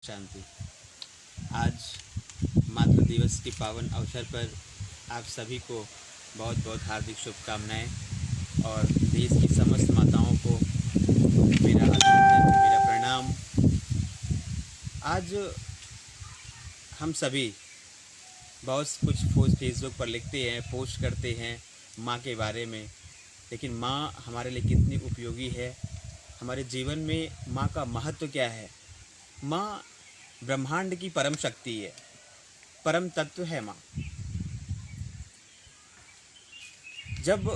शांति। आज मातृ दिवस के पावन अवसर पर आप सभी को बहुत बहुत हार्दिक शुभकामनाएं और देश की समस्त माताओं को मेरा अभिनंदन, मेरा प्रणाम। आज हम सभी बहुत कुछ फेसबुक पर लिखते हैं, पोस्ट करते हैं माँ के बारे में, लेकिन माँ हमारे लिए कितनी उपयोगी है, हमारे जीवन में माँ का महत्व क्या है। माँ ब्रह्मांड की परम शक्ति है, परम तत्व है माँ। जब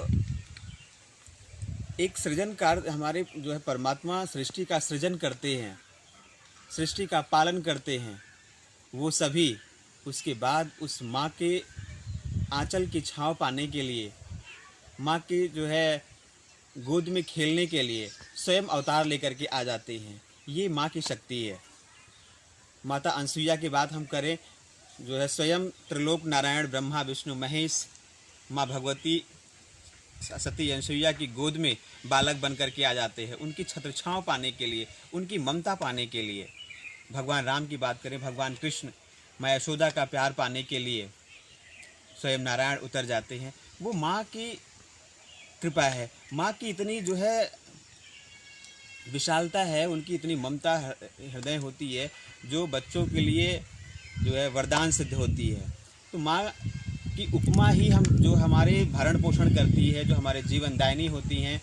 एक सृजनकार हमारे जो है परमात्मा सृष्टि का सृजन करते हैं, सृष्टि का पालन करते हैं, वो सभी उसके बाद उस माँ के आंचल की छाँव पाने के लिए, माँ की जो है गोद में खेलने के लिए स्वयं अवतार लेकर के आ जाते हैं। ये माँ की शक्ति है। माता अनसुईया की बात हम करें, जो है स्वयं त्रिलोक नारायण ब्रह्मा विष्णु महेश माँ भगवती सती अनसुईया की गोद में बालक बन करके आ जाते हैं, उनकी छत्रछाँव पाने के लिए, उनकी ममता पाने के लिए। भगवान राम की बात करें, भगवान कृष्ण माँ यशोदा का प्यार पाने के लिए स्वयं नारायण उतर जाते हैं। वो माँ की कृपा है, माँ की इतनी जो है विशालता है, उनकी इतनी ममता हृदय होती है जो बच्चों के लिए जो है वरदान सिद्ध होती है। तो माँ की उपमा ही हम जो हमारे भरण पोषण करती है, जो हमारे जीवन दायिनी होती हैं,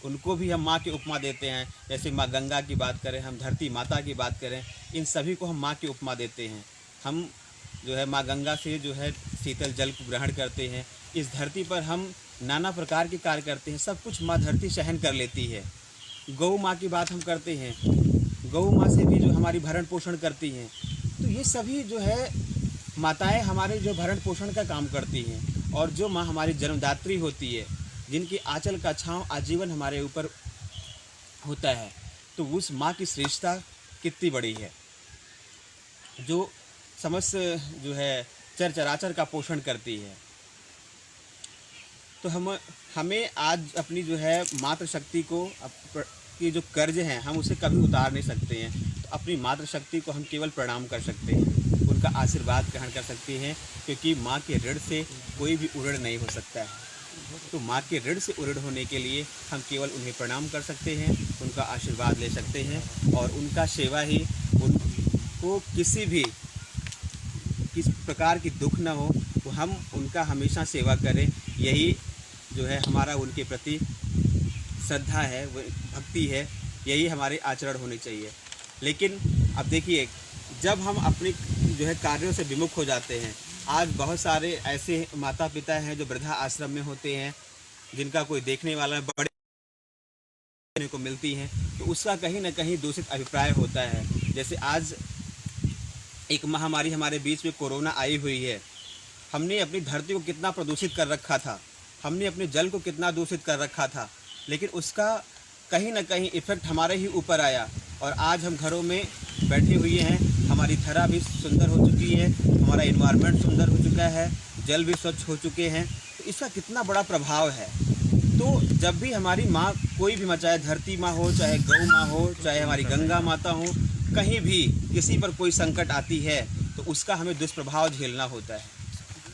उनको भी हम माँ की उपमा देते हैं। जैसे माँ गंगा की बात करें, हम धरती माता की बात करें, इन सभी को हम माँ की उपमा देते हैं। हम जो है माँ गंगा से जो है शीतल जल को ग्रहण करते हैं। इस धरती पर हम नाना प्रकार के कार्य करते हैं, सब कुछ माँ धरती सहन कर लेती है। गौ माँ की बात हम करते हैं, गौ माँ से भी जो हमारी भरण पोषण करती हैं। तो ये सभी जो है माताएं हमारे जो भरण पोषण का काम करती हैं, और जो माँ हमारी जन्मदात्री होती है, जिनकी आंचल का छाँव आजीवन हमारे ऊपर होता है, तो उस माँ की श्रेष्ठता कितनी बड़ी है, जो समस्त जो है चर चराचर का पोषण करती है। तो हमें आज अपनी जो है मातृशक्ति को की जो कर्ज हैं, हम उसे कभी उतार नहीं सकते हैं। तो अपनी मातृशक्ति को हम केवल प्रणाम कर सकते हैं, उनका आशीर्वाद ग्रहण कर सकते हैं, क्योंकि माँ के ऋण से कोई भी उऋण नहीं हो सकता है। तो माँ के ऋण से उऋण होने के लिए हम केवल उन्हें प्रणाम कर सकते हैं, उनका आशीर्वाद ले सकते हैं, और उनका सेवा ही, उनको किस प्रकार की दुख न हो, तो हम उनका हमेशा सेवा करें। यही जो है हमारा उनके प्रति श्रद्धा है, भक्ति है, यही हमारे आचरण होने चाहिए। लेकिन अब देखिए, जब हम अपने जो है कार्यों से विमुख हो जाते हैं, आज बहुत सारे ऐसे माता पिता हैं जो वृद्धा आश्रम में होते हैं, जिनका कोई देखने वाला बड़े को मिलती हैं, तो उसका कहीं ना कहीं दूषित अभिप्राय होता है। जैसे आज एक महामारी हमारे बीच में कोरोना आई हुई है, हमने अपनी धरती को कितना प्रदूषित कर रखा था, हमने अपने जल को कितना दूषित कर रखा था, लेकिन उसका कहीं ना कहीं इफेक्ट हमारे ही ऊपर आया, और आज हम घरों में बैठे हुए हैं, हमारी धरा भी सुंदर हो चुकी है, हमारा इन्वायरमेंट सुंदर हो चुका है, जल भी स्वच्छ हो चुके हैं। तो इसका कितना बड़ा प्रभाव है। तो जब भी हमारी माँ, कोई भी माँ, चाहे धरती माँ हो, चाहे गौ माँ हो, चाहे हमारी गंगा माता हो, कहीं भी किसी पर कोई संकट आती है तो उसका हमें दुष्प्रभाव झेलना होता है।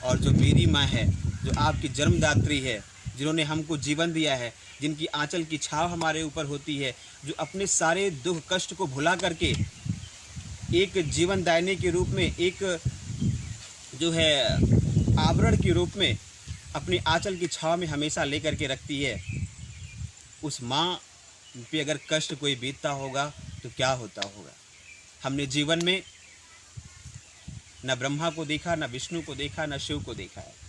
और जो मेरी माँ है, जो आपकी जन्मदात्री है, जिन्होंने हमको जीवन दिया है, जिनकी आंचल की छाव हमारे ऊपर होती है, जो अपने सारे दुख कष्ट को भुला करके एक जीवन दायिनी के रूप में, एक जो है आवरण के रूप में अपनी आंचल की छाव में हमेशा लेकर के रखती है, उस माँ पे अगर कष्ट कोई बीतता होगा तो क्या होता होगा। हमने जीवन में न ब्रह्मा को देखा, न विष्णु को देखा, न शिव को देखा है।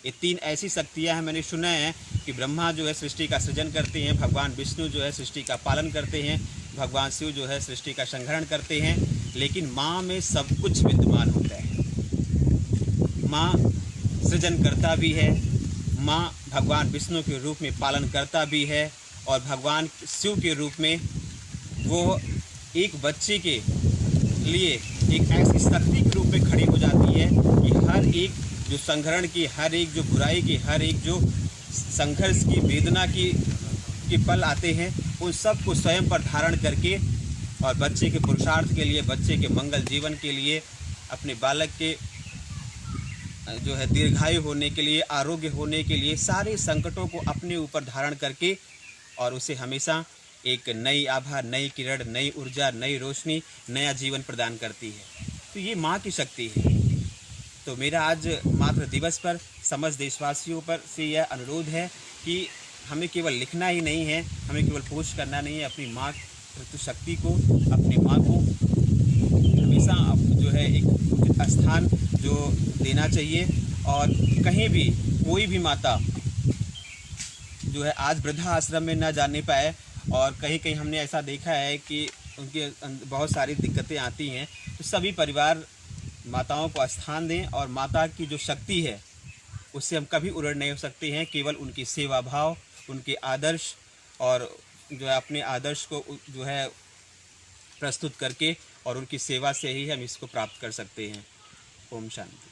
ये तीन ऐसी शक्तियां हैं। मैंने सुना है कि ब्रह्मा जो है सृष्टि का सृजन करते हैं, भगवान विष्णु जो है सृष्टि का पालन करते हैं, भगवान शिव जो है सृष्टि का संहरण करते हैं, लेकिन माँ में सब कुछ विद्यमान होता है। माँ सृजन करता भी है, माँ भगवान विष्णु के रूप में पालन करता भी है, और भगवान शिव के रूप में वो एक बच्चे के लिए एक ऐसी शक्ति के रूप में खड़ी हो जाती है कि हर एक जो संघरण की, हर एक जो बुराई की, हर एक जो संघर्ष की, वेदना की पल आते हैं, उन सब को स्वयं पर धारण करके और बच्चे के पुरुषार्थ के लिए, बच्चे के मंगल जीवन के लिए, अपने बालक के जो है दीर्घायु होने के लिए, आरोग्य होने के लिए, सारे संकटों को अपने ऊपर धारण करके और उसे हमेशा एक नई आभा, नई किरण, नई ऊर्जा, नई रोशनी, नया जीवन प्रदान करती है। तो ये माँ की शक्ति है। तो मेरा आज मातृ दिवस पर समस्त देशवासियों पर से यह अनुरोध है कि हमें केवल लिखना ही नहीं है, हमें केवल पोस्ट करना नहीं है, अपनी माँ शक्ति को, अपनी माँ को हमेशा जो है एक उचित स्थान जो देना चाहिए। और कहीं भी कोई भी माता जो है आज वृद्धा आश्रम में ना जाने पाए, और कहीं कहीं हमने ऐसा देखा है कि उनके बहुत सारी दिक्कतें आती हैं, तो सभी परिवार माताओं को स्थान दें। और माता की जो शक्ति है उससे हम कभी उड़ड़ नहीं हो सकते हैं। केवल उनकी सेवा भाव, उनके आदर्श और जो है अपने आदर्श को जो है प्रस्तुत करके और उनकी सेवा से ही हम इसको प्राप्त कर सकते हैं। ओम शांति।